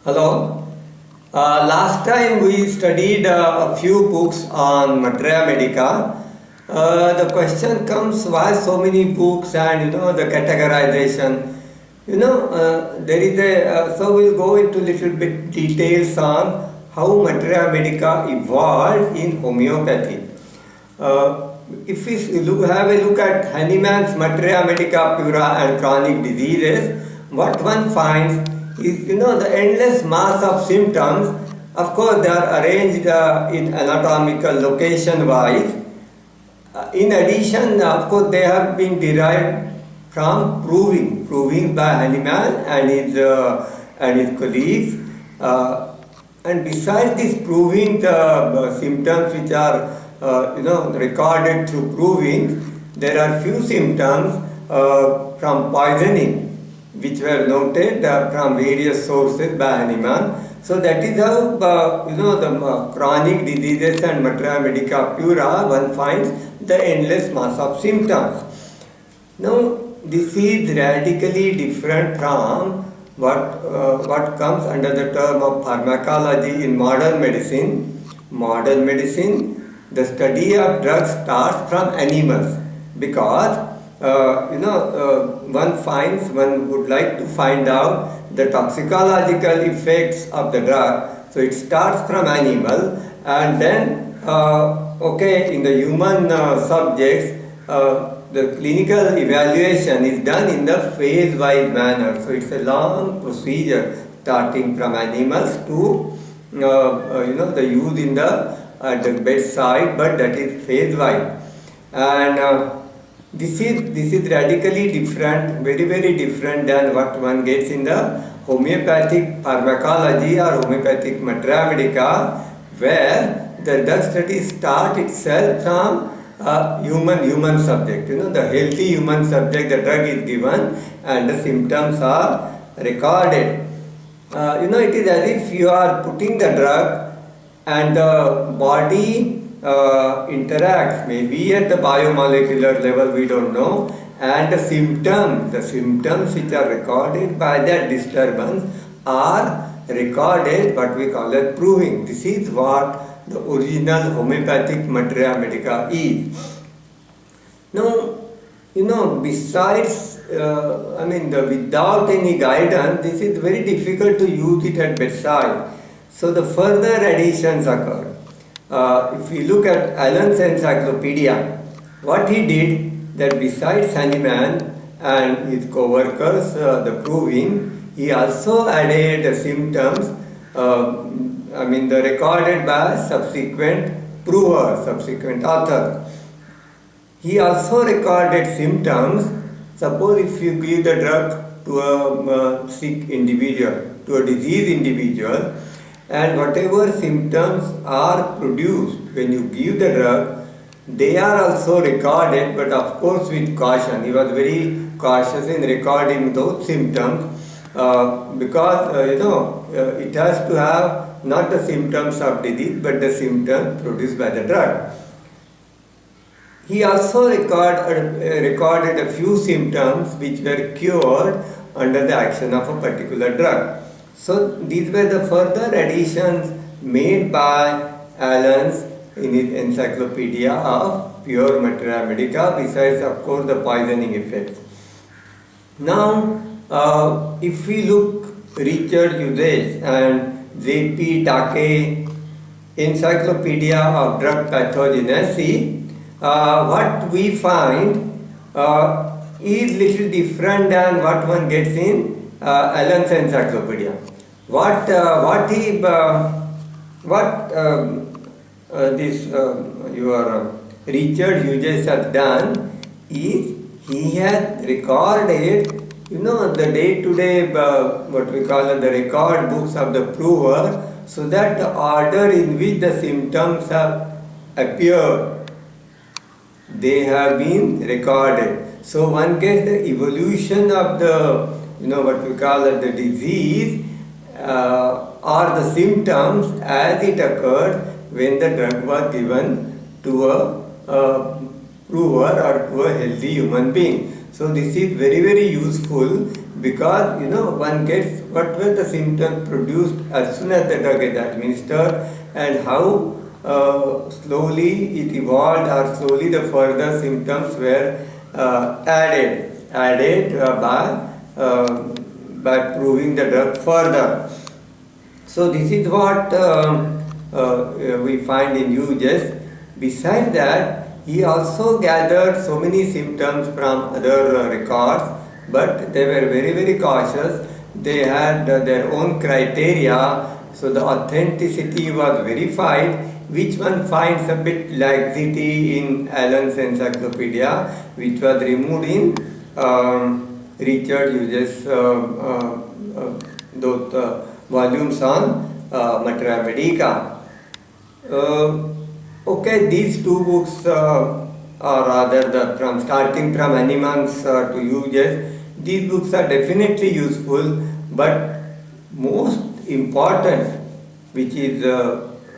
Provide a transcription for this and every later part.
Hello. Last time we studied a few books on Materia Medica. The question comes, why so many books and the categorization. There is so we'll go into little bit details on how Materia Medica evolved in homeopathy. If we have a look at Hahnemann's Materia Medica Pura and chronic diseases, what one finds is the endless mass of symptoms. Of course, they are arranged in anatomical location wise. In addition, of course, they have been derived from proving by Hahnemann and his colleagues. And besides this proving, the symptoms which are recorded through proving, there are few symptoms from poisoning which were noted from various sources by Hahnemann. So that is how the chronic diseases and Materia Medica Pura one finds the endless mass of symptoms. Now this is radically different from what comes under the term of pharmacology in modern medicine. Modern medicine, the study of drugs starts from animals because one would like to find out the toxicological effects of the drug. So it starts from animal, and then in the human subjects, the clinical evaluation is done in the phase-wise manner. So it's a long procedure starting from animals to the use in at the bedside, but that is phase-wise. And this is radically different, very, very different than what one gets in the homeopathic pharmacology or homeopathic Materia Medica, where the drug study starts itself from human subject. The healthy human subject, the drug is given and the symptoms are recorded. It is as if you are putting the drug and the body interacts, maybe at the biomolecular level, we don't know, and the symptoms which are recorded by that disturbance are recorded, what we call as proving. This is what the original homeopathic Materia Medica is. Now, besides, without any guidance, this is very difficult to use it at bedside. So the further additions occur. If we look at Allen's encyclopedia, what he did, that besides Hahnemann and his co-workers, the proving, he also added the symptoms, the recorded by subsequent prover, subsequent author. He also recorded symptoms. Suppose if you give the drug to a sick individual, to a diseased individual, and whatever symptoms are produced when you give the drug, they are also recorded, but of course with caution. He was very cautious in recording those symptoms because it has to have not the symptoms of disease but the symptoms produced by the drug. He also recorded a few symptoms which were cured under the action of a particular drug. So these were the further additions made by Allen's in his encyclopedia of pure Materia Medica, besides of course the poisoning effects. Now, if we look Richard Hughes and J.P. Take Encyclopedia of Drug Pathogenesis, what we find is little different than what one gets in Allen's encyclopedia. Your Richard Hughes has done is he has recorded the day-to-day what we call the record books of the prover, so that the order in which the symptoms have appeared, they have been recorded. So one gets the evolution of the what we call the disease or the symptoms as it occurred when the drug was given to a prover or to a healthy human being. So this is very, very useful because one gets what were the symptoms produced as soon as the drug is administered, and how slowly it evolved, or slowly the further symptoms were added by proving the drug further. So this is what we find in uses. Besides that, he also gathered so many symptoms from other records, but they were very, very cautious. They had their own criteria, so the authenticity was verified. Which one finds a bit laxity in Allen's encyclopedia, which was removed in Richard Hughes' those volumes on Materia Medica. Okay, these two books are rather from starting from animals to uses. These books are definitely useful, but most important, which is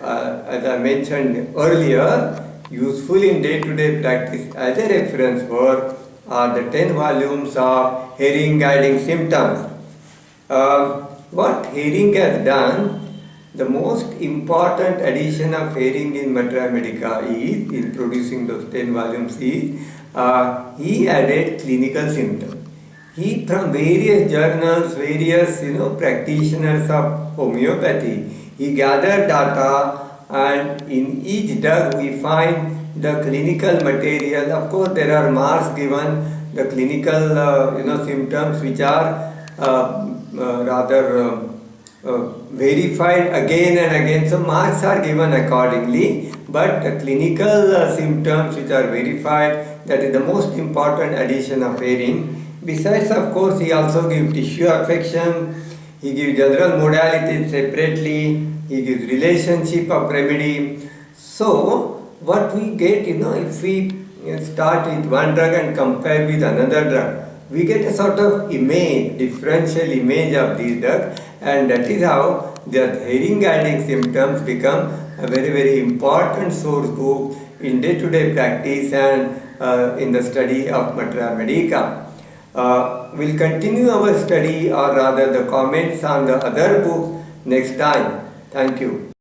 as I mentioned earlier, useful in day-to-day practice as a reference work, are the 10 volumes of Herring Guiding Symptoms. What Herring has done, the most important addition of Herring in Materia Medica is, in producing those 10 volumes, is he added clinical symptoms. He, from various journals, various practitioners of homeopathy, he gathered data, and in each drug we find the clinical material. Of course, there are marks given, the clinical symptoms which are rather verified again and again. So marks are given accordingly, but the clinical symptoms which are verified, that is the most important addition of Herring. Besides, of course, he also gives tissue affection, he gives general modalities separately, he gives relationship of remedy. So what we get, if we start with one drug and compare with another drug, we get a sort of image, differential image of these drugs, and that is how the Herring Guiding Symptoms become a very, very important source book in day-to-day practice and in the study of Materia Medica. We'll continue our study, or rather the comments on the other books next time. Thank you.